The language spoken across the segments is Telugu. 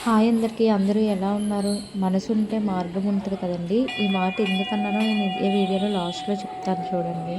హాయ్ అందరికీ. అందరూ ఎలా ఉన్నారు? మనసుంటే మార్గం ఉంటది కదండీ! ఈ మాట ఎందుకన్నానో నేను ఇదే వీడియోలో లాస్ట్‌లో చెప్తాను చూడండి.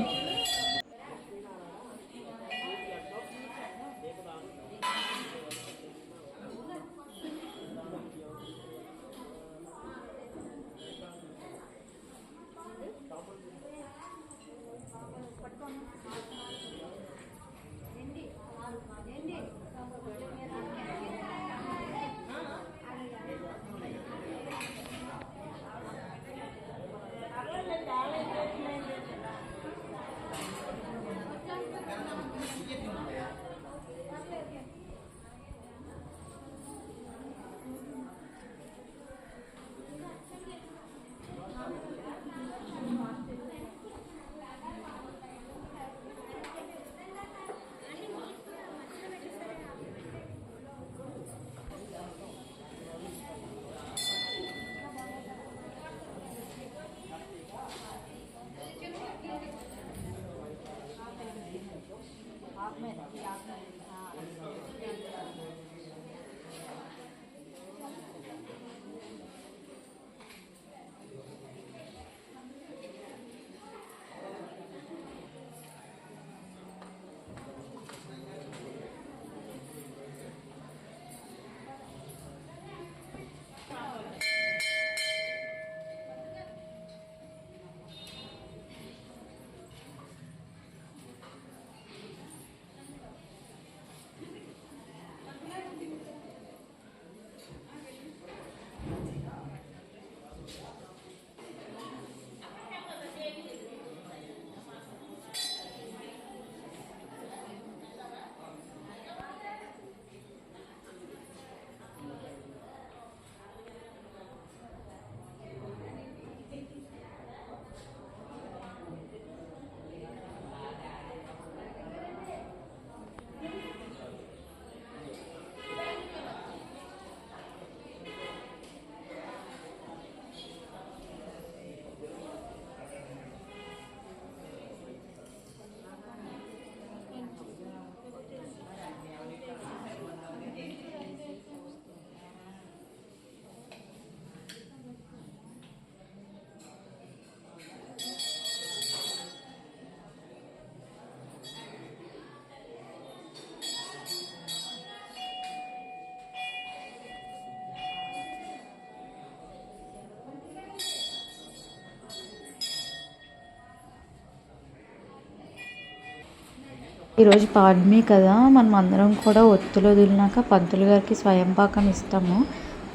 ఈరోజు పాడ్యమి కదా, మనం అందరం కూడా ఒత్తులు వదిలినాక పంతులు గారికి స్వయంపాకం ఇస్తాము.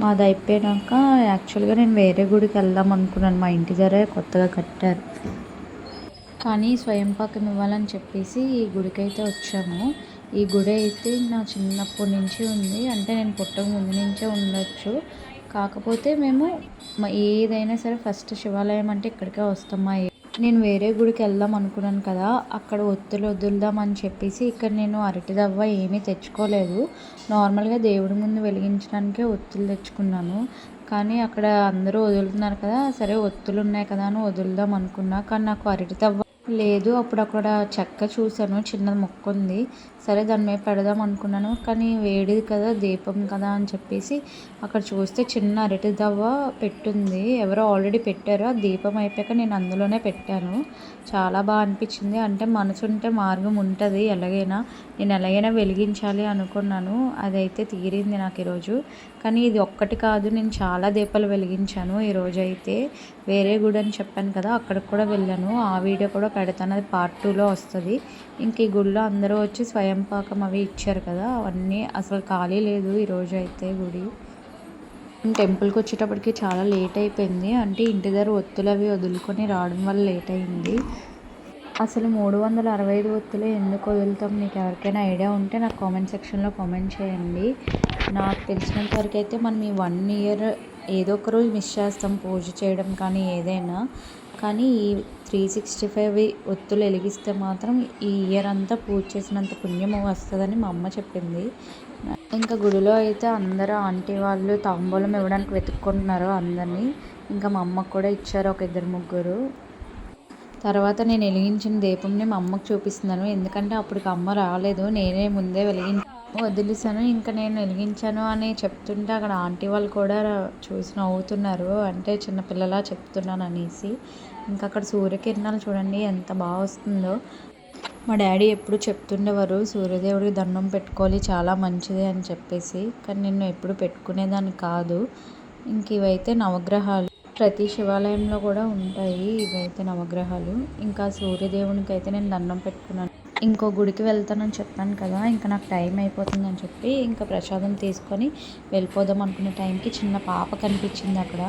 మాది అయిపోయాక యాక్చువల్గా నేను వేరే గుడికి వెళ్దాం అనుకున్నాను. మా ఇంటి దగ్గర కొత్తగా కట్టారు, కానీ స్వయంపాకం ఇవ్వాలని చెప్పేసి ఈ గుడికి అయితే వచ్చాము. ఈ గుడి అయితే నా చిన్నప్పటి నుంచి ఉంది, అంటే నేను పుట్టక ముందు నుంచే ఉండొచ్చు. కాకపోతే మేము ఏదైనా సరే ఫస్ట్ శివాలయం అంటే ఇక్కడికే వస్తాం. నేను వేరే గుడికి వెళ్దాం అనుకున్నాను కదా, అక్కడ ఒత్తులు వదులుదామని చెప్పేసి ఇక్కడ నేను అరటి దవ్వ ఏమీ తెచ్చుకోలేదు. నార్మల్గా దేవుడి ముందు వెలిగించడానికే ఒత్తులు తెచ్చుకున్నాను. కానీ అక్కడ అందరూ వదులుతున్నారు కదా, సరే ఒత్తులు ఉన్నాయి కదా అని వదులుదాం అనుకున్నా. కానీ నాకు అరటి దవ్వ లేదు. అప్పుడు అక్కడ చెక్క చూశాను, చిన్నది మొక్క ఉంది. సరే దాని మీద పెడదాం అనుకున్నాను, కానీ వేడిది కదా, దీపం కదా అని చెప్పేసి అక్కడ చూస్తే చిన్న అరటి దవ్వ పెట్టుంది. ఎవరో ఆల్రెడీ పెట్టారు. ఆ దీపం అయిపోయాక నేను అందులోనే పెట్టాను. చాలా బాగా అనిపించింది. అంటే మనసుంటే మార్గం ఉంటుంది. నేను ఎలాగైనా వెలిగించాలి అనుకున్నాను. అదైతే తీరింది నాకు ఈరోజు. కానీ ఇది ఒక్కటి కాదు, నేను చాలా దీపాలు వెలిగించాను ఈరోజు అయితే. వేరే గుడి అని చెప్పాను కదా, అక్కడికి కూడా వెళ్ళాను. ఆ వీడియో కూడా పెడతాను, అది పార్ట్ 2లో వస్తుంది. ఇంక ఈ గుడిలో అందరూ వచ్చి స్వయంపాకం అవి ఇచ్చారు కదా, అవన్నీ అసలు ఖాళీ లేదు ఈరోజు అయితే గుడి. టెంపుల్కి వచ్చేటప్పటికి చాలా లేట్ అయిపోయింది. అంటే ఇంటి దగ్గర ఒత్తులు అవి వదులుకొని రావడం వల్ల లేట్ అయింది. అసలు 365 ఒత్తులే ఎందుకు వదులుతాం? మీకు ఎవరికైనా ఐడియా ఉంటే నాకు కామెంట్ సెక్షన్లో కామెంట్ చేయండి. నాకు తెలిసినంత వరకు అయితే మనం ఈ 1 ఇయర్ ఏదో ఒక రోజు మిస్ చేస్తాం పూజ చేయడం కానీ ఏదైనా. కానీ ఈ 365 ఒత్తులు వెలిగిస్తే మాత్రం ఈ ఇయర్ అంతా పూజ చేసినంత పుణ్యం వస్తుందని మా అమ్మ చెప్పింది. ఇంకా గుడిలో అయితే అందరూ ఆంటీ వాళ్ళు తాంబూలం ఇవ్వడానికి వెతుక్కుంటున్నారు అందరినీ. ఇంకా మా అమ్మకు కూడా ఇచ్చారు ఒక 2-3. తర్వాత నేను వెలిగించిన దీపంని మా అమ్మకు చూపిస్తున్నాను, ఎందుకంటే అప్పటికి అమ్మ రాలేదు. నేనే ముందే వదిలేసాను. ఇంక నేను వెలిగించాను అని చెప్తుంటే అక్కడ ఆంటీ వాళ్ళు కూడా చూసి నవ్వుతున్నారు. అంటే చిన్న పిల్లలా చెప్తున్నాననేసి. ఇంక అక్కడ సూర్యకిరణాలు చూడండి ఎంత వస్తుందో. మా డ్యాడీ ఎప్పుడు చెప్తుండేవారు సూర్యదేవుడికి దండం పెట్టుకోవాలి చాలా మంచిది అని చెప్పేసి. కానీ నేను ఎప్పుడు పెట్టుకునేదాన్ని కాదు. ఇంక ఇవైతే నవగ్రహాలు. ప్రతి శివాలయంలో కూడా ఉంటాయి ఇవైతే నవగ్రహాలు. ఇంకా సూర్యదేవునికి అయితే నేను దండం పెట్టుకున్నాను. ఇంకో గుడికి వెళ్తానని చెప్పాను కదా! ఇంక నాకు టైం అయిపోతుందని చెప్పి ఇంకా ప్రసాదం తీసుకొని వెళ్ళిపోదాం అనుకునే టైంకి చిన్న పాప కనిపించింది అక్కడ.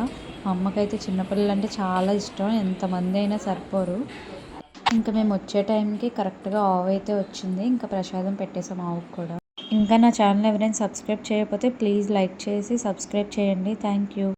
మా అమ్మకైతే చిన్నపిల్లలంటే చాలా ఇష్టం. ఎంతమంది అయినా సరిపోరు. ఇంకా మేము వచ్చే టైంకి కరెక్ట్‌గా ఆవైతే వచ్చింది. ఇంకా ప్రసాదం పెట్టేసాం ఆవుకి కూడా. ఇంకా నా ఛానల్ ఎవరైనా సబ్స్క్రైబ్ చేయకపోతే ప్లీజ్ లైక్ చేసి సబ్స్క్రైబ్ చేయండి. Thank you.